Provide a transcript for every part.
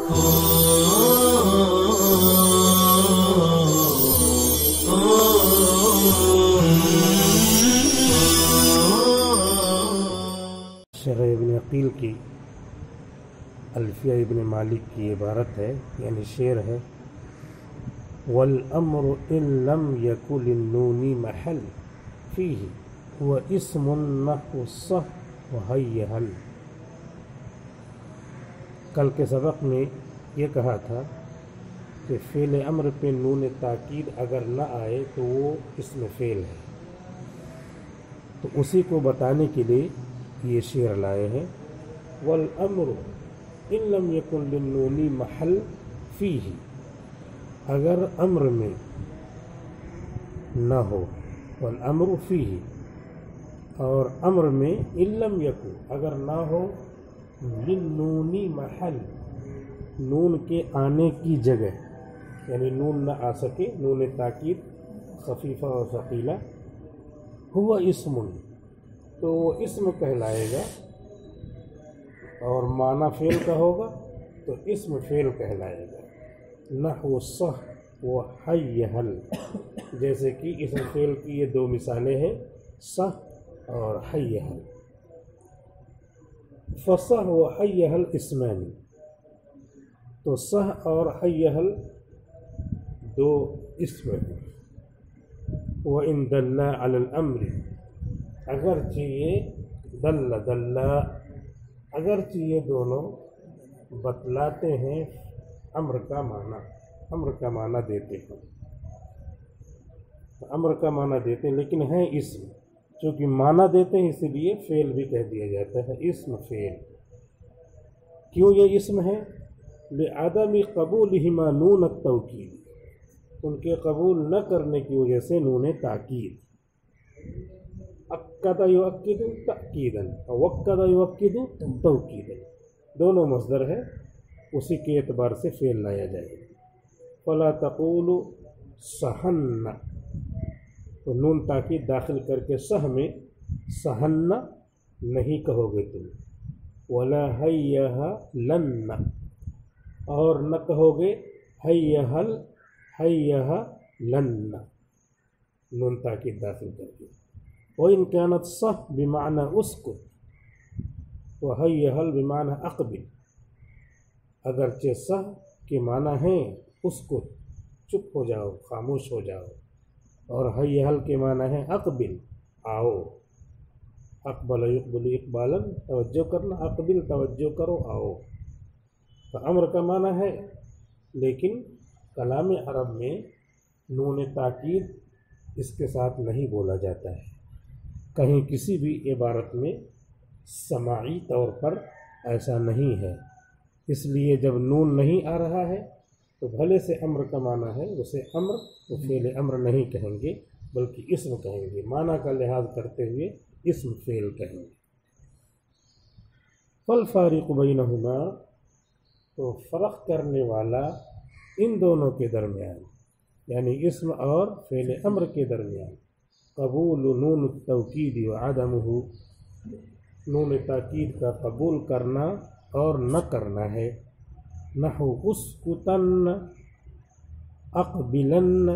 شرح ابن عقیل کی الفیہ ابن مالک کی عبارت ہے، یعنی شعر ہے: والامر ان لم یکن للنون محل فیہ هو اسم نحو الصح وہی حل۔ کل کے سبق میں یہ کہا تھا کہ فعل امر پہ نون تاکید اگر نہ آئے تو وہ اسم فعل ہے، تو اسی کو بتانے کے لیے یہ شعر لائے ہیں: والامر ان لم یکن للنون محل فیہ، اگر امر میں نہ ہو، والامر فیہ، اور امر میں ان لم یکن اگر نہ ہو، للنون محل، نون کے آنے کی جگہ، یعنی نون نہ آ سکے، نون تاکید خفیفہ اور ثقیلہ، ہوا اسم، تو وہ اسم کہلائے گا، اور معنی فعل کا ہوگا تو اسم فعل کہلائے گا۔ نحو صح و حی حل، جیسے کہ اسم فعل کی یہ دو مثالیں ہیں، صح اور حی حل۔ فصح و حی حل اسمان، تو صح اور حی حل دو اسم ہیں۔ وَإِن دَلَّ عَلَى الْأَمْرِ، اگرچہ یہ اگرچہ یہ دونوں بتلاتے ہیں امر کا معنی دیتے ہیں، امر کا معنی دیتے ہیں، لیکن ہیں اسم، چونکہ معنی دیتے ہیں اسی لیے فعل بھی کہہ دیا جاتا ہے، اسم فعل۔ کیوں یہ اسم ہے؟ لعدم قبولہما نون التوکید، ان کے قبول نہ کرنے کی وجہ سے نون تاکید۔ اکد یؤکد تأکیدا، وکد یؤکد توکیدا، دونوں مصدر ہے، اسی کے اعتبار سے فعل لایا جائے گا۔ فلا تقولوا صحن، تو نون تاکید داخل کر کے صح میں صحن نہیں کہو گے تم، ولا حیہ لن، اور نہ کہو گے حیہ لن، نون تاکید داخل کر کے۔ وَإِن كَانَتْ صح بمعنى اسکت وحی حل بمعنى اقبل، اگرچہ صح کے معنی ہیں اسکت، چپ ہو جاؤ، خاموش ہو جاؤ، اور حی حل کے معنی ہیں اقبل، آؤ۔ اقبل یقبل اقبالا، توجہ کرنا، اقبل توجہ کرو، آؤ، تو امر کا معنی ہے، لیکن کلام عرب میں نون تاکید اس کے ساتھ نہیں بولا جاتا ہے، کہیں کسی بھی عبارت میں سماعی طور پر ایسا نہیں ہے، اس لیے جب نون نہیں آ رہا ہے تو بھلے سے امر کا معنی ہے، اسے امر و فعل امر نہیں کہیں گے بلکہ اسم کہیں گے، معنی کا لحاظ کرتے ہوئے اسم فعل کہیں گے۔ فالفارق بینہما، تو فرق کرنے والا ان دونوں کے درمیان، یعنی اسم اور فعل امر کے درمیان، قبول نون التوکید وعدمہ، نون تاکید کا قبول کرنا اور نہ کرنا ہے۔ نحو اسکتن اقبلن،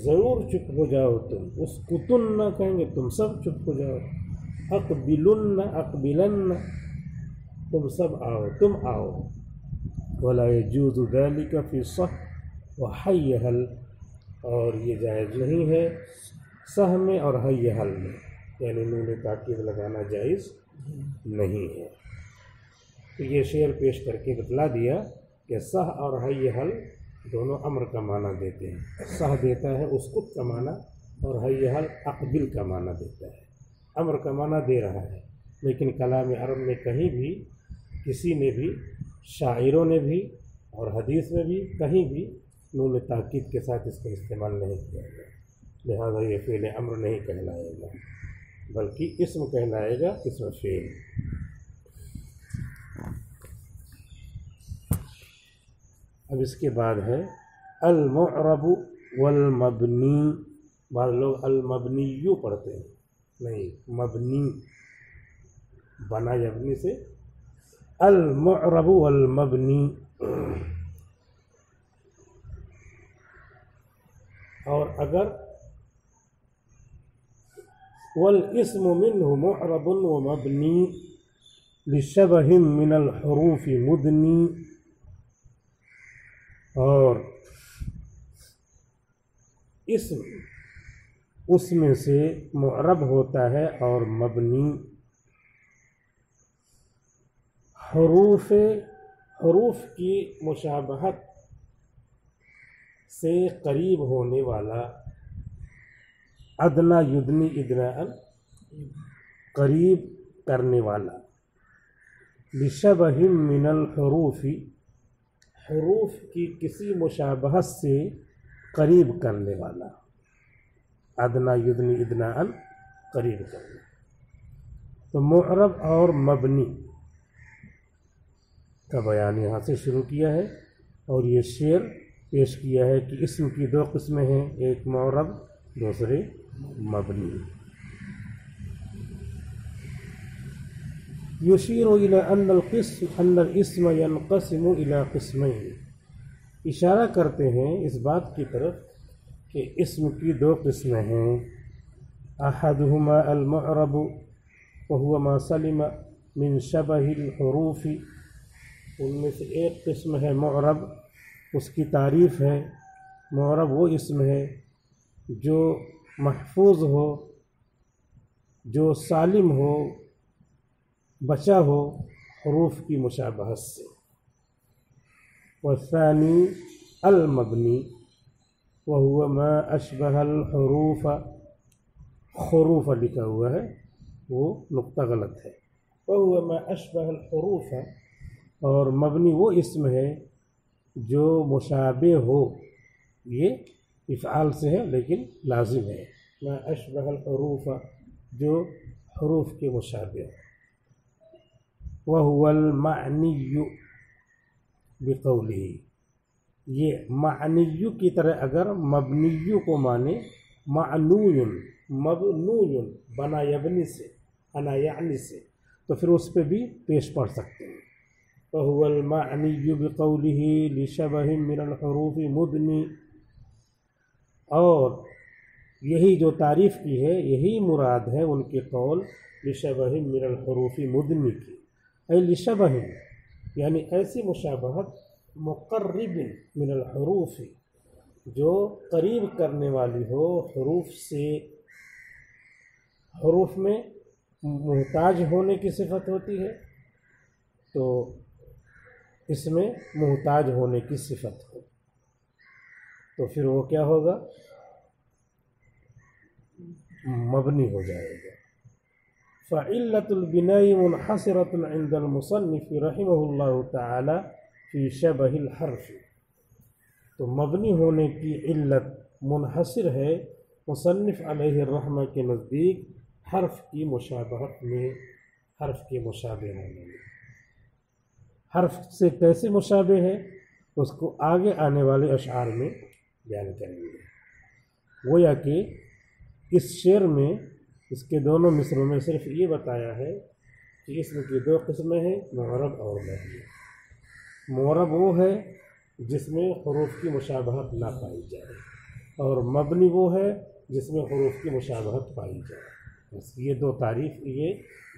ضرور چپ ہو جاؤ تم، اسکتن کہیں گے تم سب چپ ہو جاؤ، اقبلن تم سب آؤ، تم آؤ۔ ولا یجوز ذلک فی صح وحی حل، اور یہ جائز نہیں ہے صح میں اور حی حل میں، یعنی نون تاکید لگانا جائز نہیں ہے۔ تو یہ شعر پیش کر کے بتلا دیا کہ صح اور حی حل دونوں امر کا معنی دیتے ہیں، صح دیتا ہے اسکت کا معنی اور حی حل اقبل کا معنی دیتا ہے، امر کا معنی دے رہا ہے، لیکن کلام عرب میں کہیں بھی کسی نے بھی، شاعروں نے بھی اور حدیث میں بھی کہیں بھی نون تاکید کے ساتھ اس کا استعمال نہیں کیا گیا، لہذا یہ فعل امر نہیں کہلائے گا بلکہ اسم کہلائے گا، اسم فعل۔ اب اس کے بعد ہے المعرب والمبنی، بعض لوگ المبنیو پڑھتے ہیں، نہیں، مبنی، بنا یبنی سے المعرب والمبنی، اور اگر والاسم منه معرب ومبنی لشبہ من الحروف مدنی، اور اسم اس میں سے معرب ہوتا ہے اور مبنی حروف کی مشابہت سے قریب ہونے والا، ادنا یدنی ادناء قریب کرنے والا، لشبہ من الحروف حروف کی کسی مشابہت سے قریب کرنے والا، ادنا یدنی ادناء قریب کرنا۔ تو معرب اور مبنی کا بیان یہاں سے شروع کیا ہے، اور یہ شعر پیش کیا ہے کہ اسم کی دو قسمیں ہیں، ایک معرب دوسرے مبنی۔ یشیر الی ان الاسم ینقسم الی قسمین، اشارہ کرتے ہیں اس بات کی طرف کہ اسم کی دو قسمیں ہیں، احدہما المعرب وهو ما سلم من شبہ الحروف، ان میں سے ایک قسم ہے معرب، اس کی تعریف ہے معرب وہ اسم ہے جو محفوظ ہو، جو سالم ہو، بچا ہو حروف کی مشابہت سے۔ والثانی المبنی وهو ما اشبہ الحروف، خروف لکھا ہوا ہے، وہ نقطہ غلط ہے، وهو ما اشبہ الحروف، اور مبنی وہ اسم ہے جو مشابہ ہو، یہ افعال سے ہے لیکن لازم ہے، ما اشبہ الحروف جو حروف کے مشابہ ہو۔ وهو المعنی بقولہ، یہ معنی کی طرح اگر مبنی کو مانے معنوی، مبنوی بنا یبنی سے، انا یعنی سے، تو پھر اس پہ بھی پیش پڑھ سکتے ہیں۔ وهو المعنی بقولہ لشبہ من الحروف مدنی، اور یہی جو تعریف کی ہے یہی مراد ہے ان کے قول لشبہ من الحروف مدنی کی، اے لشبہ یعنی ایسی مشابہت مقرب من الحروف جو قریب کرنے والی ہو حروف سے، حروف میں محتاج ہونے کی صفت ہوتی ہے تو اس میں محتاج ہونے کی صفت ہو تو پھر وہ کیا ہوگا، مبنی ہو جائے گا۔ فعلۃ البناء منحصرۃ عند المصنف رحمہ اللہ تعالی فی شبہ الحرف، تو مبنی ہونے کی علت منحصر ہے مصنف علیہ الرحمہ کے نزدیک حرف کی مشابہت میں، حرف کے مشابہ ہونے میں۔ حرف سے کیسے مشابہ ہے اس کو آگے آنے والے اشعار میں بیان کریں گے۔ گویا کہ اس شعر میں اس کے دونوں مصروں میں صرف یہ بتایا ہے کہ اسم کی دو قسمیں ہیں، معرب اور مبنی۔ معرب وہ ہے جس میں حروف کی مشابہت نہ پائی جائے، اور مبنی وہ ہے جس میں حروف کی مشابہت پائی جائے۔ بس یہ دو تعریف، یہ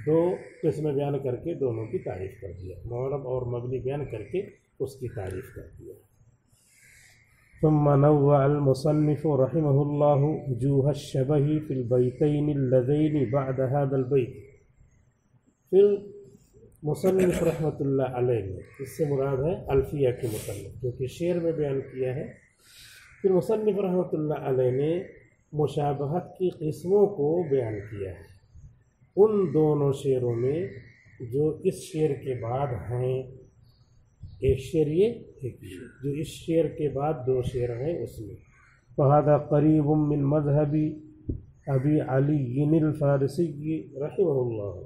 دو قسمیں بیان کر کے دونوں کی تعریف کر دیا، معرب اور مبنی بیان کر کے اس کی تعریف کر دیا۔ ثم نوع المصنف رحمہ اللہ وجوہ الشبہ فی البیتین اللذین بعد هذا البیت، پھر مصنف رحمۃ اللہ علیہ نے، اس سے مراد ہے الفیہ کے مصنف جو کہ شعر میں بیان کیا ہے، پھر مصنف رحمۃ اللہ علیہ نے مشابہت کی قسموں کو بیان کیا ہے ان دونوں شعروں میں جو اس شعر کے بعد ہیں، ایک شعر یہ، ایک شعر جو اس شعر کے بعد دو شعر ہیں اس میں۔ فَهَذَا قَرِيبٌ مِّن مَذْهَبِ ابی علی الفارسی رحمہ اللہ،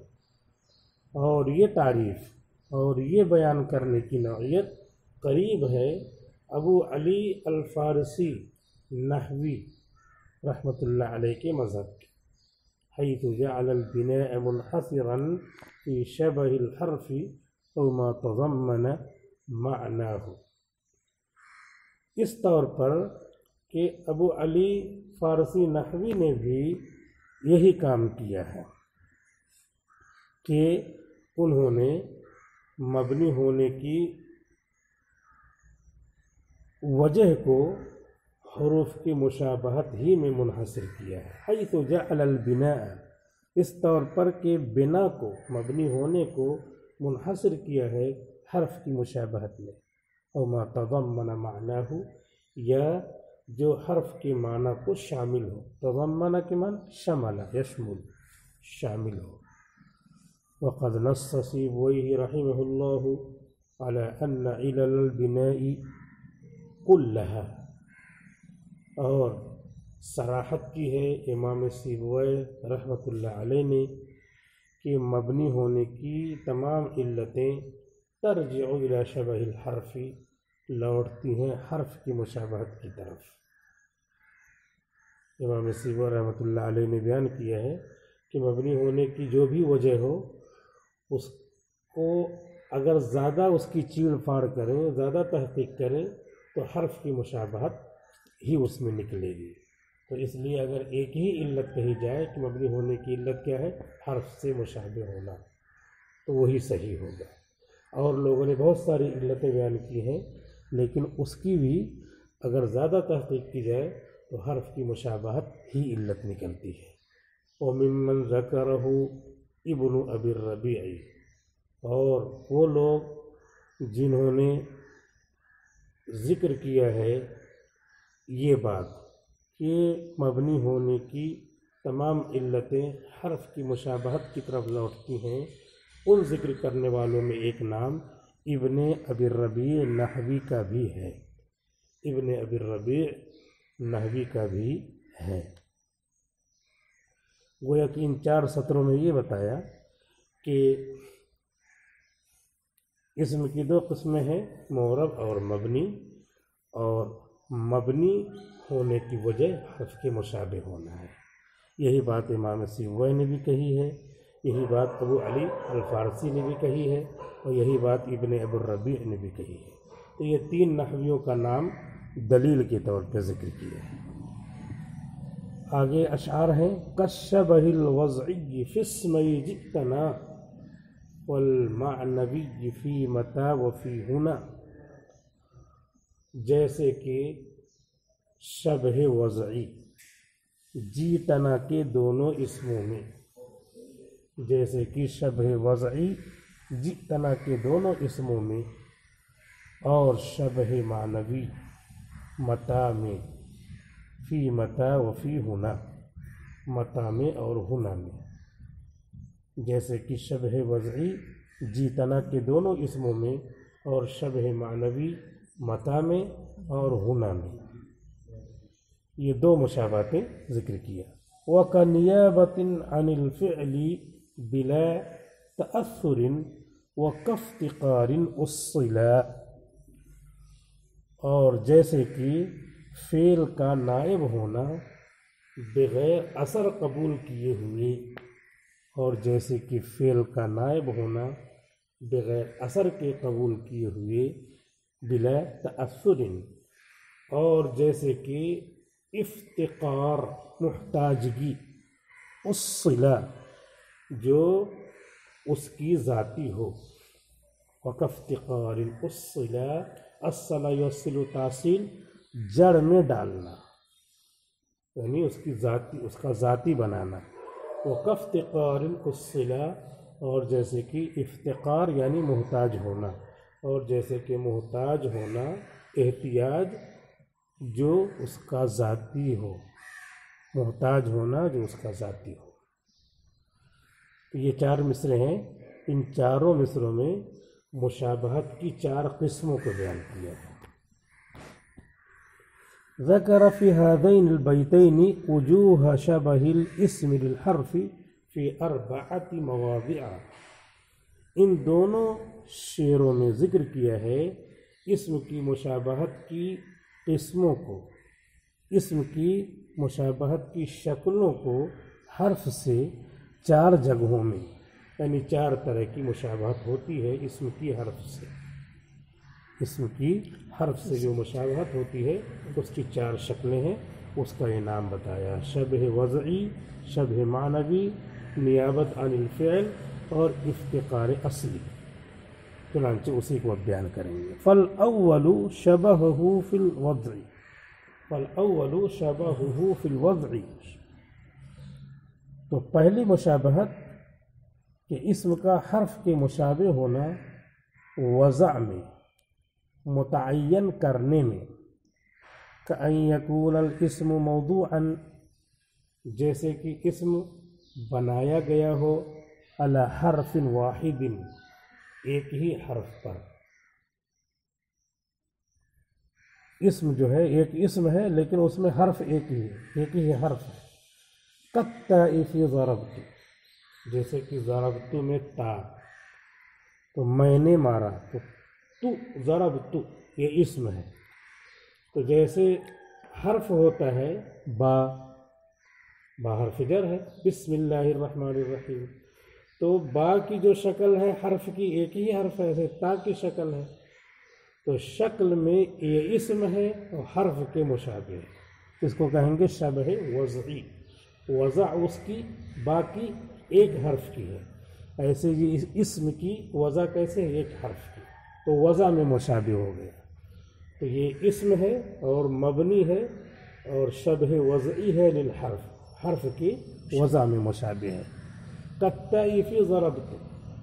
اور یہ تعریف اور یہ بیان کرنے کی نوعیت قریب ہے ابو علی الفارسی نحوی رحمۃ اللہ علیہ کے مذہب کی، حیث جعل البناء منحصرا فی شبہ الحرف او ما تضمن معناه۔ اس طور پر کہ ابو علی فارسی نحوی نے بھی یہی کام کیا ہے کہ انہوں نے مبنی ہونے کی وجہ کو حروف کی مشابہت ہی میں منحصر کیا ہے، حیث جعل البناء، اس طور پر کہ بنا کو، مبنی ہونے کو منحصر کیا ہے حرف کی مشابہت میں، او ما تضمن معناه، یا جو حرف کے معنی کو شامل ہو، تضمن کے معنی شمل، یشمل، شامل ہو۔ وقد نص سیبویہ رحمہ اللہ على ان علل البناء كلها، اور صراحت کی ہے امام سیبوی رحمۃ اللہ علیہ نے کہ مبنی ہونے کی تمام علتیں ترجع الى شبہ الحرف، لوٹتی ہیں حرف کی مشابہت کی طرف۔ امام سیبوی رحمۃ اللہ علیہ نے بیان کیا ہے کہ مبنی ہونے کی جو بھی وجہ ہو، اس کو اگر زیادہ اس کی چیڑ پھاڑ کریں، زیادہ تحقیق کریں تو حرف کی مشابہت ہی اس میں نکلے گی۔ تو اس لیے اگر ایک ہی علت کہی جائے کہ مبنی ہونے کی علت کیا ہے، حرف سے مشابہ ہونا، تو وہی صحیح ہوگا۔ اور لوگوں نے بہت ساری علتیں بیان کی ہیں، لیکن اس کی بھی اگر زیادہ تحقیق کی جائے تو حرف کی مشابہت ہی علت نکلتی ہے۔ وَمِمَّنْ ذَكَرَهُ ابن ابی الربیع، اور وہ لوگ جنہوں نے ذکر کیا ہے یہ بات کہ مبنی ہونے کی تمام علتیں حرف کی مشابہت کی طرف لوٹتی ہیں، ان ذکر کرنے والوں میں ایک نام ابن ابی الربیع نحوی کا بھی ہے، ابن ابی الربیع نحوی کا بھی ہے۔ گویا کہ ان 4 سطروں میں یہ بتایا کہ اسم کی 2 قسمیں ہیں، معرب اور مبنی، اور مبنی ہونے کی وجہ حرف کے مشابہ ہونا ہے۔ یہی بات امام سیبوی نے بھی کہی ہے، یہی بات ابو علی الفارسی نے بھی کہی ہے، اور یہی بات ابن ابی الربیع نے بھی کہی ہے۔ تو یہ 3 نحویوں کا نام دلیل کے طور پہ ذکر کیا ہے۔ آگے اشعار ہیں، کالشبہ الوضعی فی اسمی جئتنا والمعنوی فی متی وفی ہنا، جیسے کہ شبہ وضعی جیتنا کے دونوں اسموں میں، جیسے کہ شبہ وضعی جیتنا کے دونوں اسموں میں، اور شبہ معنوی متا میں، فی متا وفی ہنا، متا میں اور ہنا میں، جیسے کہ شبہ وضعی جیتنا کے دونوں اسموں میں، اور شبہ معنوی متا میں اور ہنا میں، یہ 2 مشابہتیں ذکر کیا۔ وَكَنِيَابَةٍ عَنِ الْفِعْلِ بِلَا تَأَثُّرٍ وَكَافْتِقَارٍ اُصِّلَا، اور جیسے کہ فعل کا نائب ہونا بغیر اثر قبول کیے ہوئے، اور جیسے کہ فعل کا نائب ہونا بغیر اثر کے قبول کیے ہوئے، بلا تأثر، اور جیسے کہ افتقار محتاجگی، الصلہ جو اس کی ذاتی ہو، وکافتقار الصلہ، الصلہ یوصل تحصیل جڑ میں ڈالنا، یعنی اس کی ذاتی، اس کا ذاتی بنانا، وکافتقار الصلہ، اور جیسے کہ افتقار یعنی محتاج ہونا، اور جیسے کہ محتاج ہونا احتیاج جو اس کا ذاتی ہو، محتاج ہونا جو اس کا ذاتی ہو۔ تو یہ 4 مصرے ہیں، ان چاروں مصروں میں مشابہت کی 4 قسموں کو بیان کیا ہے۔ ذکر فی هذین البیتین وجوہ شبہ الاسم للحرف فی 4 مواضع، ان دونوں شعروں میں ذکر کیا ہے اسم کی مشابہت کی قسموں کو، اسم کی مشابہت کی شکلوں کو حرف سے 4 جگہوں میں، یعنی 4 طرح کی مشابہت ہوتی ہے اسم کی حرف سے. اسم کی حرف سے جو مشابہت ہوتی ہے اس کی 4 شکلیں ہیں. اس کا یہ نام بتایا: شبہ وضعی، شبہ معنوی، نیابت عن الفعل اور افتقار اصلی. چنانچہ اسی کو اب بیان کریں گے. فالاول شبہہ فی الوضع، فالاول شبہہ فی الوضع. تو پہلی مشابہت کہ اسم کا حرف کے مشابہ ہونا وضع میں، متعین کرنے میں. کأن یکون الاسم موضوعا، جیسے کہ اسم بنایا گیا ہو علی حرف واحد، ایک ہی حرف پر. اسم جو ہے ایک اسم ہے لیکن اس میں حرف ایک ہی حرف ہے. کالتاء فی ضربت، جیسے کہ ضربت میں تا، تو میں نے مارا، تو ضربت یہ اسم ہے. تو جیسے حرف ہوتا ہے با حرف جر ہے، بسم اللہ الرحمن الرحیم، تو با کی جو شکل ہے حرف کی ایک ہی حرف ہے، ایسے تا کی شکل ہے. تو شکل میں یہ اسم ہے اور حرف کے مشابہ ہے. اس کو کہیں گے شبہ وضعی. وضع اس کی با کی ایک حرف کی ہے، ایسے یہ اسم کی وضع کیسے ہے؟ ایک حرف کی، تو وضع میں مشابہ ہو گیا. تو یہ اسم ہے اور مبنی ہے اور شبہ وضعی ہے للحرف، حرف کی وضع میں مشابہ ہے. کالتاء فی ضربت،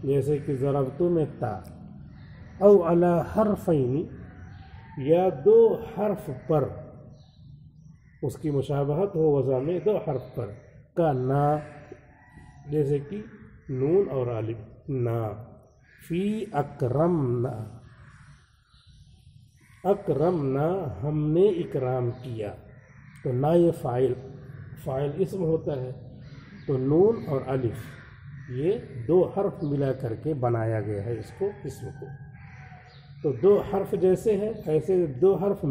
جیسے کہ ضربت میں تا. او علی حرفین، یا 2 حرف پر اس کی مشابہت ہو وضع میں 2 حرف پر. کا نا، جیسے کہ نون اور الف، نا. فی اکرمنا، اکرمنا ہم نے اکرام کیا. تو نا یہ فاعل اسم ہوتا ہے، تو نون اور الف یہ 2 حرف ملا کر کے بنایا گیا ہے اس کو، اسم کو. تو 2 حرف جیسے ہیں ایسے 2 حرف.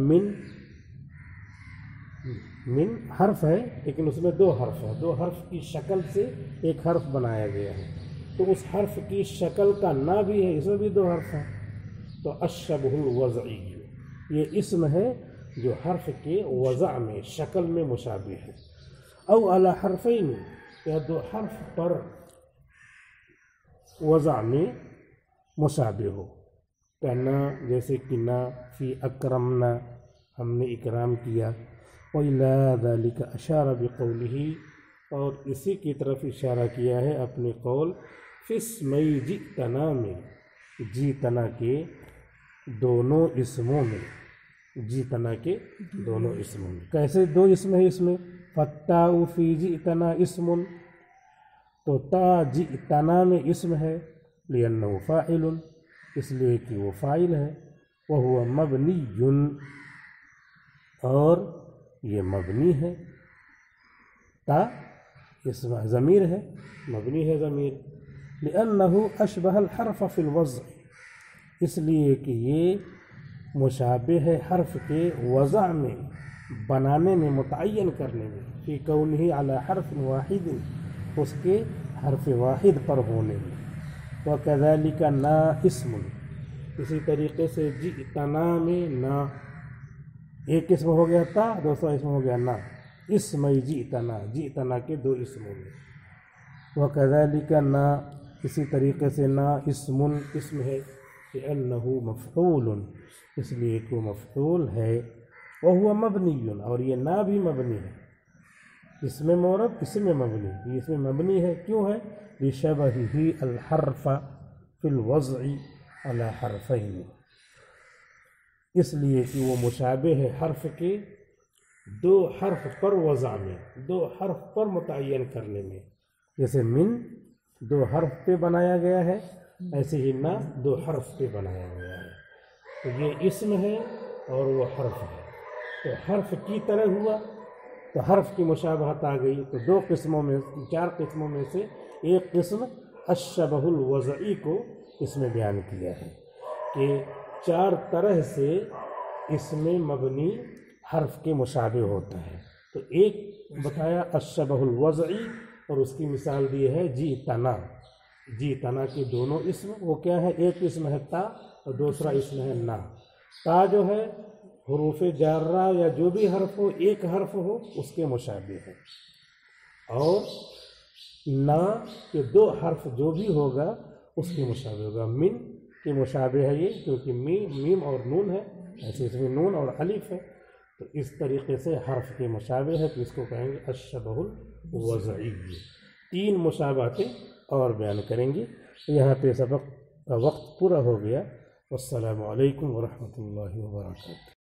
من حرف ہے لیکن اس میں 2 حرف ہیں، 2 حرف کی شکل سے ایک حرف بنایا گیا ہے. تو اس حرف کی شکل کا نا بھی ہے، اس میں بھی 2 حرف ہیں. تو الشبہ الوضعی یہ اسم ہے جو حرف کے وضع میں، شکل میں مشابہ ہے. او علی حرفین، یا 2 حرف پر وضع میں مشابہ ہو. نا، جیسے کہ نا. فی اکرمنا ہم نے اکرام کیا. وَإِلَىٰ ذَلِكَ أَشَارَ بِقَوْلِهِ، اور اسی کی طرف اشارہ کیا ہے اپنے قول فی اسمَیْ جِئْتَنَا میں، جیتنا کے دونوں اسموں میں. جیتنا کے دونوں اسموں میں. کیسے 2 اسم ہے اس میں؟ فَالتَّاءُ فِي جِئْتَنَا اسم، تو تا جئتنا میں اسم ہے، لِأَنَّهُ فاعل، اس لیے کہ وہ فاعل ہے. وَهُوَ مَبْنِيٌّ، اور یہ مبنی ہے. تا اسم ضمیر ہے، مبنی ہے ضمیر. لِأَنَّهُ أَشْبَهَ الْحَرْفَ فِي الْوَضْعِ، اس لیے کہ یہ مشابہ ہے حرف کے وضع میں، بنانے میں، متعین کرنے میں. فی کونہ علی حرف واحد، اس کے حرف واحد پر ہونے میں. وَكَذَلِكَ نا اسم، اسی طریقے سے جئتنا میں نا ایک اسم ہو گیا تا، دوسرا اسم ہو گیا نا. اسم جئتنا، جئتنا کے 2 اسموں میں. وَكَذَلِكَ نا، اسی طریقے سے نا اسم ہے، لِأَنَّهُ مفعول، اس لیے کہ وہ مفعول ہے. وَهُوَ مَبْنِيٌّ، اور یہ نا بھی مبنی ہے. اس میں مورب، اس میں مبنی، یہ اس میں مبنی ہے. کیوں ہے؟ لِشَبَهِهِ الْحَرْفَ فِي الْوَضْعِ عَلَى حَرْفَيْنِ، اس لیے کہ وہ مشابہ ہے حرف کے 2 حرف پر وضع میں، 2 حرف پر متعین کرنے میں. جیسے من 2 حرف پہ بنایا گیا ہے، ایسے ہی نا 2 حرف پہ بنایا گیا ہے. تو یہ اسم ہے اور وہ حرف ہے، تو حرف کی طرح ہوا، تو حرف کی مشابہت آ گئی. تو 2 قسموں میں، 4 قسموں میں سے ایک قسم الشبہ الوضعی کو اس میں بیان کیا ہے کہ 4 طرح سے اس میں مبنی حرف کے مشابہ ہوتا ہے. تو ایک بتایا الشبہ الوضعی، اور اس کی مثال دی ہے جئتنا. جی تنا کے دونوں اسم وہ کیا ہے، ایک اسم ہے تا اور دوسرا اسم ہے نا۔ تا جو ہے حروف جارہ یا جو بھی حرف ہو، ایک حرف ہو اس کے مشابہ ہے، اور نا کے دو حرف جو بھی ہوگا اس کے مشابہ ہوگا۔ من کے مشابہ ہے یہ، کیونکہ میم اور نون ہے، ایسے اس میں نون اور الف ہے، تو اس طریقے سے حرف کے مشابہ ہے، تو اس کو کہیں گے الشبہ الوضعی۔ تین مشابہتیں اور بیان کریں گے۔ یہاں پہ سبق کا وقت پورا ہو گیا۔ والسلام علیکم ورحمۃ اللہ وبرکاتہ۔